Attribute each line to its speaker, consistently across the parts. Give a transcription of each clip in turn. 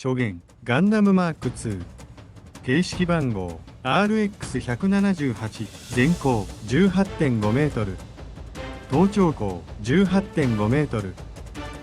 Speaker 1: 初言ガンダムマーク2形式番号 RX178 全高 18.5 メートル頭頂高 18.5 メートル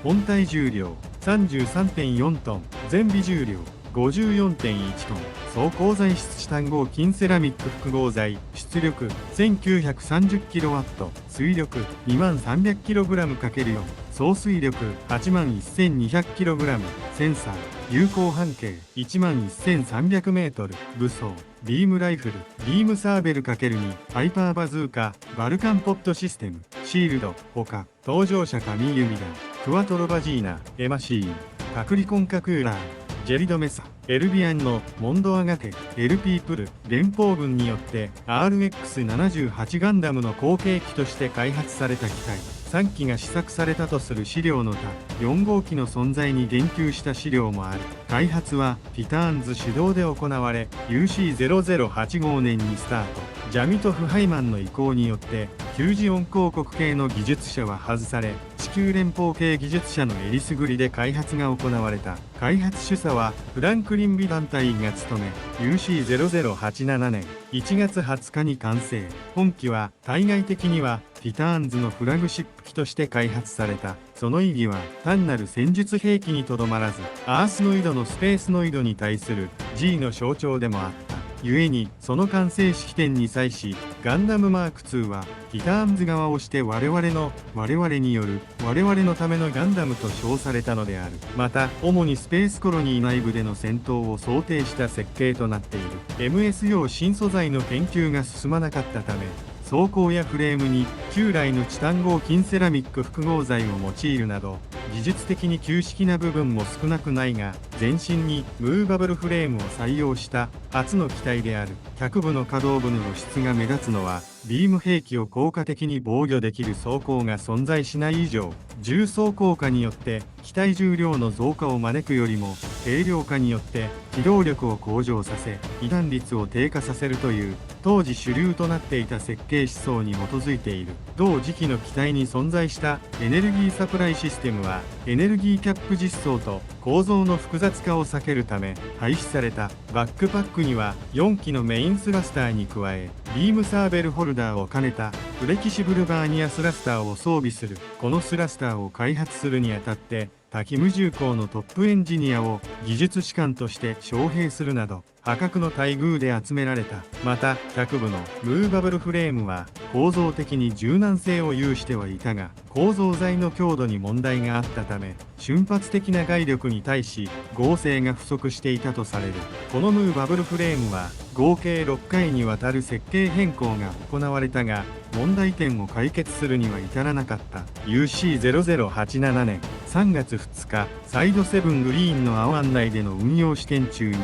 Speaker 1: 本体重量 33.4 トン全備重量 54.1 トン装甲材質チタン合金セラミック複合材出力 1930kW 水力 2300kg×4 総水力 81,200kg センサー有効半径 11,300m 武装ビームライフルビームサーベル ×2 ハイパーバズーカバルカンポットシステムシールド他登場者神ユミダクワトロバジーナエマシーンカクリコンカクーラージェリドメサエルビアンのモンドアガテ LP プル連邦軍によって RX78 ガンダムの後継機として開発された機体3機が試作されたとする資料の他4号機の存在に言及した資料もある。開発はティターンズ主導で行われ UC0085 年にスタート。ジャミトフ・ハイマンの意向によって旧ジオン公国系の技術者は外され地球連邦系技術者のえりすぐりで開発が行われた。開発主査はフランクリン・ビ団体が務め UC0087 年1月20日に完成。本機は対外的にはティターンズのフラグシップ機として開発された。その意義は単なる戦術兵器にとどまらずアースノイドのスペースノイドに対する G の象徴でもあった。故にその完成式典に際しガンダムマーク2はティターンズ側をして我々による我々のためのガンダムと称されたのである。また主にスペースコロニー内部での戦闘を想定した設計となっている。 MS 用新素材の研究が進まなかったため装甲やフレームに旧来のチタン合金セラミック複合材を用いるなど技術的に旧式な部分も少なくないが全身にムーバブルフレームを採用した初の機体である。脚部の可動部の露出が目立つのはビーム兵器を効果的に防御できる装甲が存在しない以上、重装効果によって機体重量の増加を招くよりも軽量化によって機動力を向上させ被弾率を低下させるという当時主流となっていた設計思想に基づいている。同時期の機体に存在したエネルギーサプライシステムはエネルギーキャップ実装と構造の複雑化を避けるため廃止された。バックパックには4機のメインスラスターに加えビームサーベルホルダーを兼ねたフレキシブルバーニアスラスターを装備する。このスラスターを開発するにあたって滝無重工のトップエンジニアを技術士官として招聘するなど破格の待遇で集められた。また脚部のムーバブルフレームは構造的に柔軟性を有してはいたが構造材の強度に問題があったため瞬発的な外力に対し剛性が不足していたとされる。このムーバブルフレームは合計6回にわたる設計変更が行われたが問題点を解決するには至らなかった。 UC0087 年3月2日サイド7グリーンの青案内での運用試験中に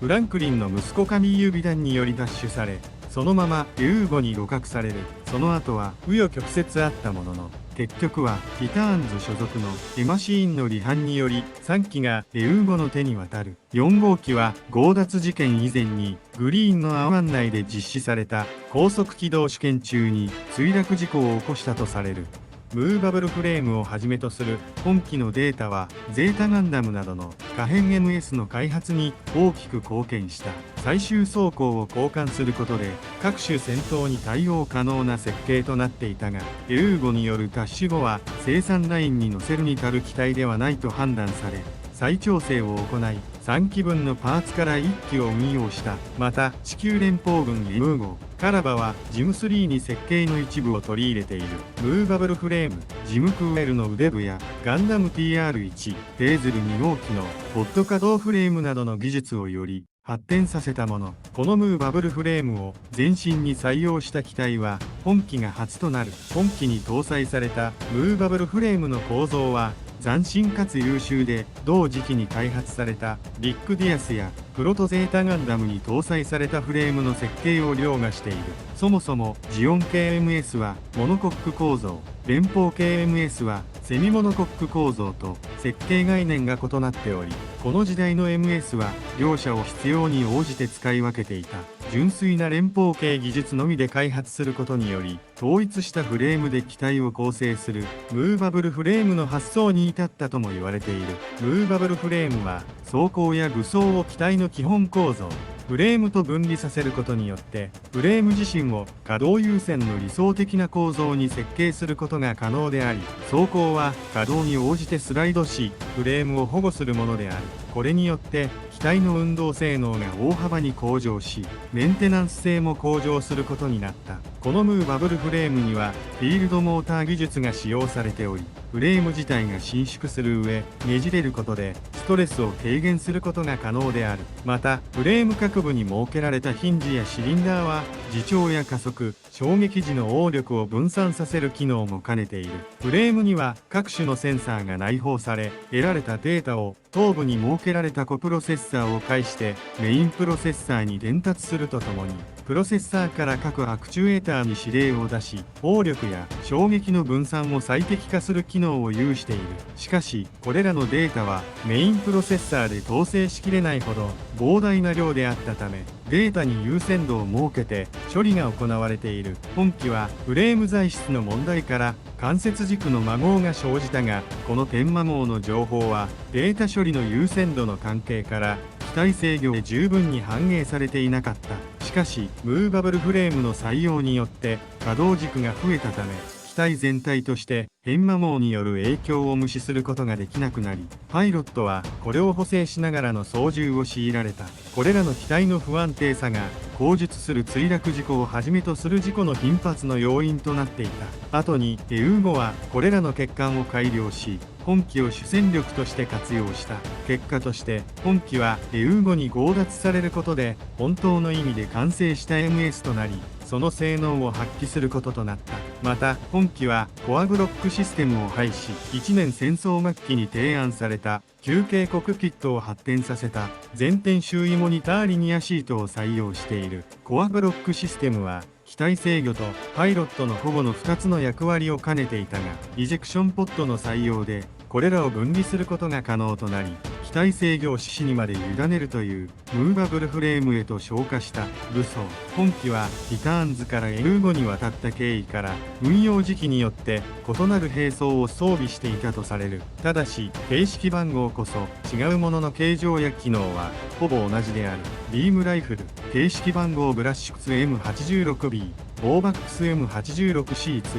Speaker 1: フランクリンの息子カミーユ・ビダンにより奪取されそのままエウーゴに互角される。その後は紆余曲折あったものの結局はティターンズ所属のエマシーンの離反により3機がエウーゴの手に渡る。4号機は強奪事件以前にグリーンの青案内で実施された高速軌道試験中に墜落事故を起こしたとされる。ムーバブルフレームをはじめとする本機のデータはゼータガンダムなどの可変 MS の開発に大きく貢献した。最終装甲を交換することで各種戦闘に対応可能な設計となっていたがエウーゴによる奪取後は生産ラインに乗せるに足る機体ではないと判断され再調整を行い3機分のパーツから1機を運用した。また地球連邦軍 M 号カラバはジム3に設計の一部を取り入れている。ムーバブルフレームジムクーエルの腕部やガンダム TR1 テーズル2号機のポッド可動フレームなどの技術をより発展させたもの。このムーバブルフレームを全身に採用した機体は本機が初となる。本機に搭載されたムーバブルフレームの構造は斬新かつ優秀で同時期に開発されたビッグディアスやプロトゼータガンダムに搭載されたフレームの設計を凌駕している。そもそもジオン系 MS はモノコック構造連邦系 MS はセミモノコック構造と設計概念が異なっておりこの時代の MS は両者を必要に応じて使い分けていた。純粋な連邦系技術のみで開発することにより、統一したフレームで機体を構成するムーバブルフレームの発想に至ったとも言われている。ムーバブルフレームは装甲や武装を機体の基本構造フレームと分離させることによってフレーム自身を可動優先の理想的な構造に設計することが可能であり、装甲は可動に応じてスライドしフレームを保護するものである。これによって機体の運動性能が大幅に向上し、メンテナンス性も向上することになった。このムーバブルフレームにはフィールドモーター技術が使用されており、フレーム自体が伸縮する上ねじれることでストレスを軽減することが可能である。またフレーム各部に設けられたヒンジやシリンダーは自重や加速衝撃時の応力を分散させる機能も兼ねている。フレームには各種のセンサーが内包され、得られたデータを頭部に設けられたコプロセッサーを介してメインプロセッサーに伝達するとともに、プロセッサーから各アクチュエーターに指令を出し、応力や衝撃の分散を最適化する機能を有している。しかしこれらのデータはメインプロセッサーで統制しきれないほど膨大な量であったため、データに優先度を設けて処理が行われている。本機はフレーム材質の問題から関節軸の摩耗が生じたが、この点摩耗の情報はデータ処理の優先度の関係から機体制御で十分に反映されていなかった。しかしムーバブルフレームの採用によって可動軸が増えたため、機体全体として点摩耗による影響を無視することができなくなり、パイロットはこれを補正しながらの操縦を強いられた。これらの機体の不安定さが後述する墜落事故をはじめとする事故の頻発の要因となっていた。後にエウーゴはこれらの欠陥を改良し、本機を主戦力として活用した。結果として本機はエウーゴに強奪されることで本当の意味で完成した MS となり、その性能を発揮することとなった。また本機はコアブロックシステムを廃止、1年戦争末期に提案された球形コクピットを発展させた全天周囲モニターリニアシートを採用している。コアブロックシステムは機体制御とパイロットの保護の2つの役割を兼ねていたが、イジェクションポットの採用でこれらを分離することが可能となり、機体制御を指揮にまで委ねるというムーバブルフレームへと昇華した武装。本機はティターンズからエルーゴに渡った経緯から運用時期によって異なる兵装を装備していたとされる。ただし形式番号こそ違うものの形状や機能はほぼ同じである。ビームライフル形式番号ブラッシュクス M86B、 ボーバックス M86C2、テ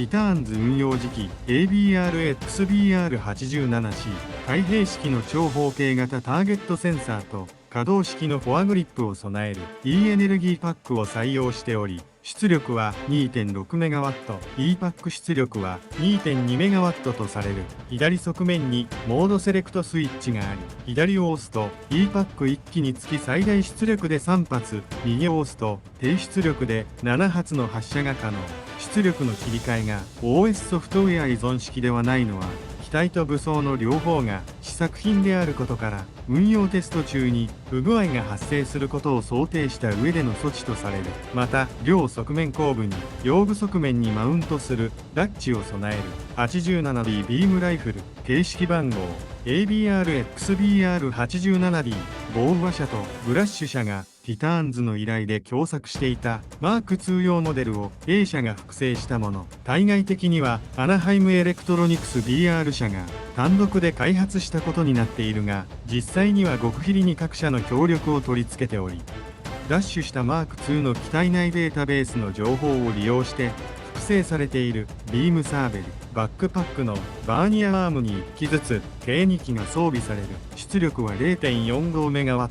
Speaker 1: ィターンズ運用時期 ABRXBR87C、 開閉式の長方形型ターゲットセンサーと可動式のフォアグリップを備える E エネルギーパックを採用しており、出力は 2.6MW、E パック出力は 2.2MW とされる。左側面にモードセレクトスイッチがあり、左を押すと E パック1機につき最大出力で3発、右を押すと低出力で7発の発射が可能。出力の切り替えが OS ソフトウェア依存式ではないのは、機体と武装の両方が試作品であることから、運用テスト中に不具合が発生することを想定した上での措置とされる。また両側面後部に腰部側面にマウントするラッチを備える 87D ビームライフル形式番号 ABRXBR87D、 ボウワ社とブラッシュ社がティターンズの依頼で共作していたマーク2用モデルを A 社が複製したもの。対外的にはアナハイムエレクトロニクス DR 社が単独で開発したことになっているが、実際には極秘裏に各社の協力を取り付けており、ダッシュしたマーク2の機体内データベースの情報を利用して複製されているビームサーベルバックパックのバーニアアームに1機ずつ計2機が装備される。出力は 0.45MW、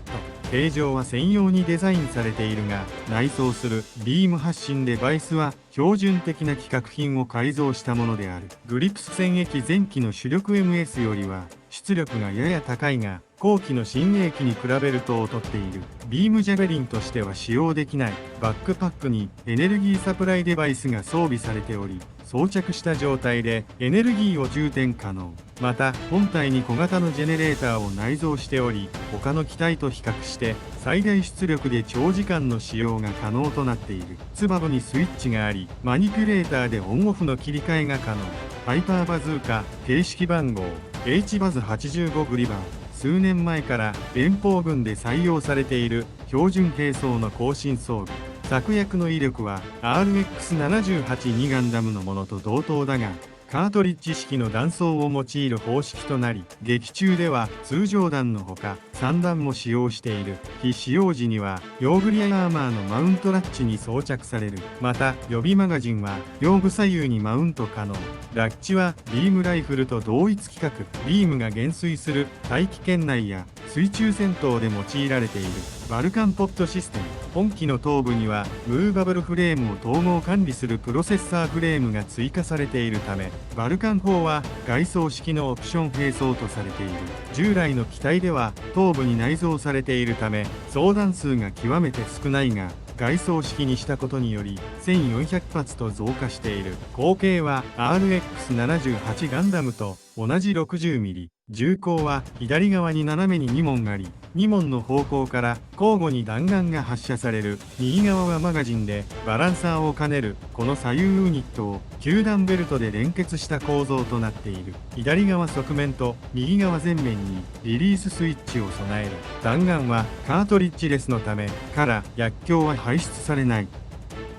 Speaker 1: 形状は専用にデザインされているが、内装するビーム発信デバイスは標準的な規格品を改造したものである。グリプス戦役前期の主力 MS よりは出力がやや高いが、後期の新鋭機に比べると劣っている。ビームジャベリンとしては使用できないバックパックにエネルギーサプライデバイスが装備されており、装着した状態でエネルギーを充填可能。また本体に小型のジェネレーターを内蔵しており、他の機体と比較して最大出力で長時間の使用が可能となっている。ツバブにスイッチがあり、マニピュレーターでオンオフの切り替えが可能。ハイパーバズーカ形式番号 H バズ85グリバー数年前から連邦軍で採用されている標準兵装の後進装備。策略の威力は RX-78-2 ガンダムのものと同等だが、カートリッジ式の弾倉を用いる方式となり、劇中では通常弾のほか3弾も使用している。非使用時には両グリアアーマーのマウントラッチに装着される。また予備マガジンは両部左右にマウント可能。ラッチはビームライフルと同一規格。ビームが減衰する大気圏内や水中戦闘で用いられている。バルカンポットシステム。本機の頭部にはムーバブルフレームを統合管理するプロセッサーフレームが追加されているため、バルカン砲は外装式のオプション兵装とされている。従来の機体では頭部に内蔵されているため装弾数が極めて少ないが、外装式にしたことにより1400発と増加している。口径は RX-78 ガンダムと同じ 60mm。銃口は左側に斜めに2門あり、2門の方向から交互に弾丸が発射される。右側はマガジンでバランサーを兼ねる。この左右ユニットを9段ベルトで連結した構造となっている。左側側面と右側前面にリリーススイッチを備える。弾丸はカートリッジレスのためから薬莢は排出されない。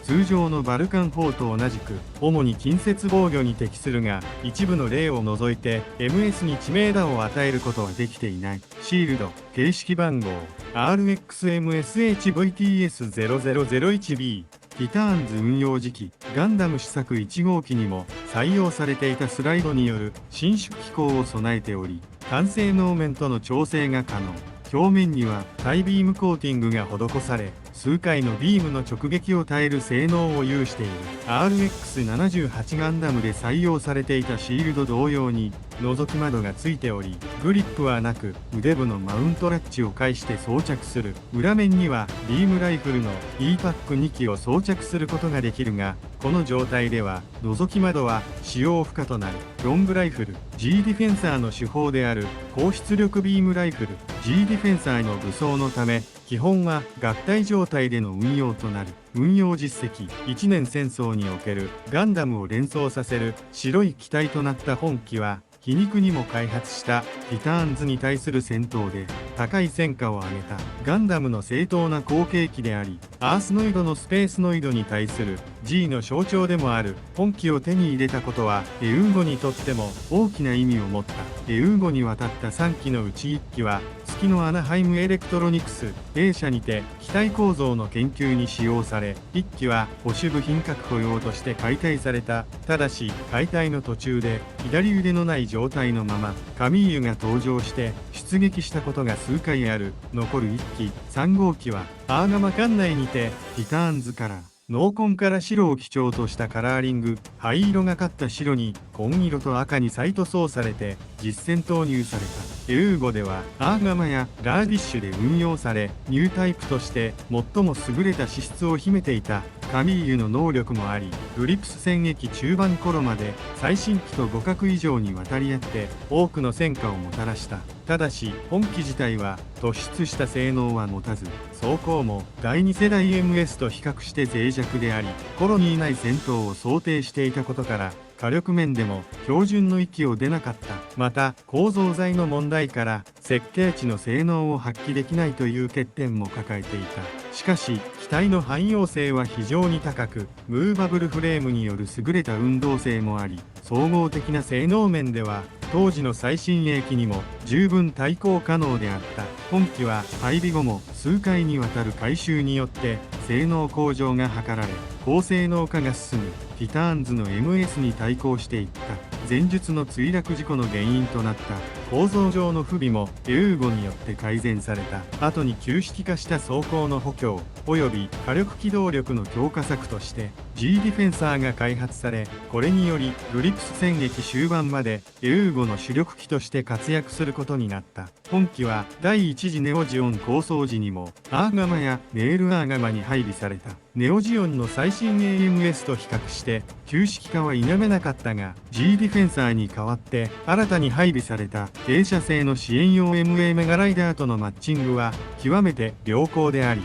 Speaker 1: 通常のバルカン砲と同じく主に近接防御に適するが、一部の例を除いて MS に致命打を与えることはできていない。シールド形式番号 RXMSHVTS0001B。 ティターンズ運用時期。ガンダム試作1号機にも採用されていたスライドによる伸縮機構を備えており、単性能面との調整が可能。表面にはタイビームコーティングが施され、数回のビームの直撃を耐える性能を有している。 RX-78 ガンダムで採用されていたシールド同様に覗き窓がついており、グリップはなく腕部のマウントラッチを介して装着する。裏面にはビームライフルの E-PAC2 機を装着することができるが、この状態では覗き窓は使用不可となる。ロングライフル G ディフェンサーの手法である高出力ビームライフル G ディフェンサーの武装のため、基本は合体状態での運用となる。運用実績。1年戦争におけるガンダムを連想させる白い機体となった本機は、皮肉にも開発したティターンズに対する戦闘で高い戦果を上げたガンダムの正当な後継機であり、アースノイドのスペースノイドに対する G の象徴でもある本機を手に入れたことはエウーゴにとっても大きな意味を持った。エウーゴに渡った3機のうち1機は月のアナハイムエレクトロニクス A 社にて機体構造の研究に使用され、1機は保守部品確保用として解体された。ただし解体の途中で左腕のない状態のままカミーユが登場して出撃したことが数回ある。残る1機3号機はアーガマ管内にてティターンズから濃紺から白を基調としたカラーリング、灰色がかった白に紺色と赤に再塗装されて実戦投入された。エウーゴではアーガマやラーディッシュで運用され、ニュータイプとして最も優れた資質を秘めていたカミーユの能力もあり、グリプス戦役中盤頃まで最新機と互角以上に渡り合って多くの戦果をもたらした。ただし本機自体は突出した性能は持たず、装甲も第2世代 MS と比較して脆弱であり、コロニー内戦闘を想定していたことから火力面でも標準の域を出なかった。また構造材の問題から設計値の性能を発揮できないという欠点も抱えていた。しかし機体の汎用性は非常に高く、ムーバブルフレームによる優れた運動性もあり、総合的な性能面では当時の最新鋭機にも十分対抗可能であった。本機は配備後も数回にわたる改修によって性能向上が図られ、高性能化が進む。ティターンズの MS に対抗していった。前述の墜落事故の原因となった構造上の不備もエウーゴによって改善された。後に旧式化した装甲の補強及び火力機動力の強化策として G ディフェンサーが開発され、これによりグリプス戦役終盤までエウーゴの主力機として活躍することになった。本機は第一次ネオジオン構想時にもアーガマやネールアーガマに配備された。ネオジオンの最新 AMS と比較して旧式化は否めなかったが、 G ディフェンサーに代わって新たに配備された傾斜性の支援用 MA メガライダーとのマッチングは極めて良好であり、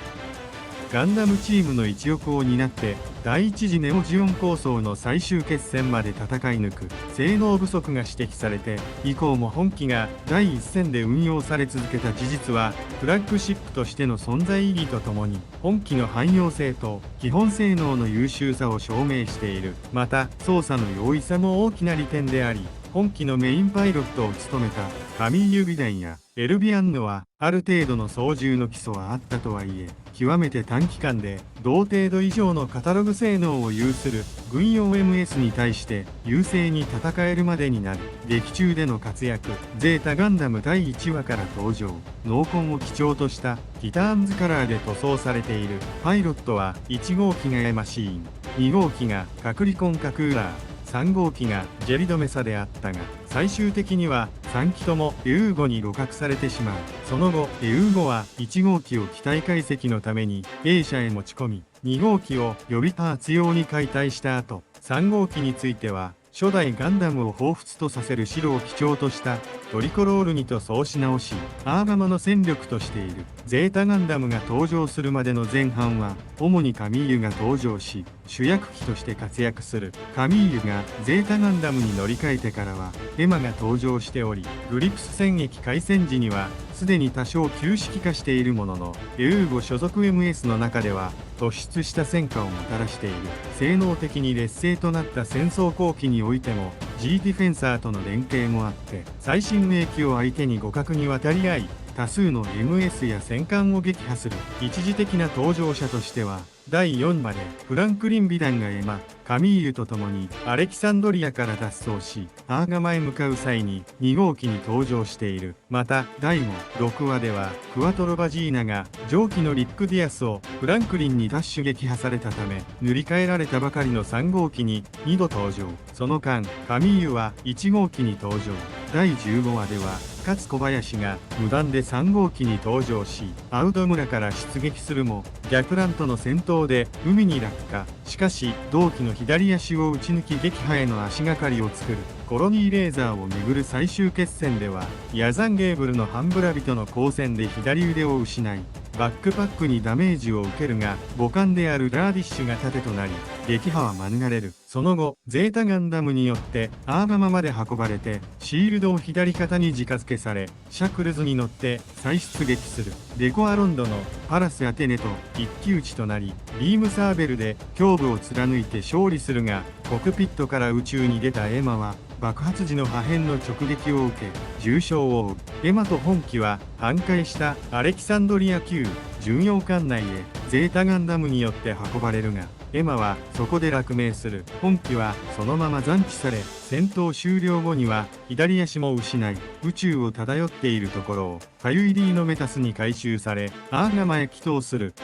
Speaker 1: ガンダムチームの一翼を担って第一次ネオジオン構想の最終決戦まで戦い抜く性能不足が指摘されて以降も本機が第一線で運用され続けた事実は、フラッグシップとしての存在意義とともに本機の汎用性と基本性能の優秀さを証明している。また操作の容易さも大きな利点であり、本機のメインパイロットを務めたカミーユ・ビダンやエルビアンヌはある程度の操縦の基礎はあったとはいえ、極めて短期間で同程度以上のカタログ性能を有する軍用 MS に対して優勢に戦えるまでになる。劇中での活躍。ゼータガンダム第1話から登場。濃紺を基調としたティターンズカラーで塗装されている。パイロットは1号機がエマシーン、2号機がカクリコンカクーラー、3号機がジェリドメサであったが、最終的には3機ともエウーゴに鹵獲されてしまう。その後エウーゴは1号機を機体解析のためにA社へ持ち込み、2号機を予備パーツ用に解体した後、3号機については初代ガンダムを彷彿とさせる白を基調としたトリコロールに塗装し直し、アーガマの戦力としている。ゼータガンダムが登場するまでの前半は主にカミーユが登場し主役機として活躍する。カミーユがゼータガンダムに乗り換えてからはエマが登場しており、グリプス戦役開戦時にはすでに多少旧式化しているものの、エウーゴ所属 MS の中では突出した戦果をもたらしている。性能的に劣勢となった戦争後期においても G ディフェンサーとの連携もあって最新兵器を相手に互角に渡り合い、多数の MS や戦艦を撃破する。一時的な登場者としては第4話でフランクリン・ビダンがエマ・カミーユと共にアレキサンドリアから脱走しアーガマへ向かう際に2号機に登場している。また第5、6話ではクワトロ・バジーナが上記のリック・ディアスをフランクリンにダッシュ撃破されたため塗り替えられたばかりの3号機に2度登場。その間カミーユは1号機に登場。第15話では勝小林が無断で3号機に登場しアウド村から出撃するも逆乱との戦闘で海に落下。しかし同機の左足を撃ち抜き撃破への足がかりを作る。コロニーレーザーをめぐる最終決戦ではヤザンゲーブルの半ブラビとの交戦で左腕を失いバックパックにダメージを受けるが母艦であるラーディッシュが盾となり撃破は免れる。その後ゼータガンダムによってアーガマまで運ばれてシールドを左肩に直付けされシャクルズに乗って再出撃する。デコアロンドのパラスアテネと一騎打ちとなりビームサーベルで胸部を貫いて勝利するが、コクピットから宇宙に出たエマは爆発時の破片の直撃を受け重傷を負う。エマと本機は半壊したアレキサンドリア級巡洋艦内へゼータガンダムによって運ばれるがエマはそこで落命する。本機はそのまま残機され戦闘終了後には左足も失い宇宙を漂っているところをカユイリーノメタスに回収されアーガマへ帰投する。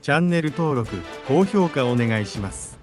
Speaker 1: チャンネル登録高評価お願いします。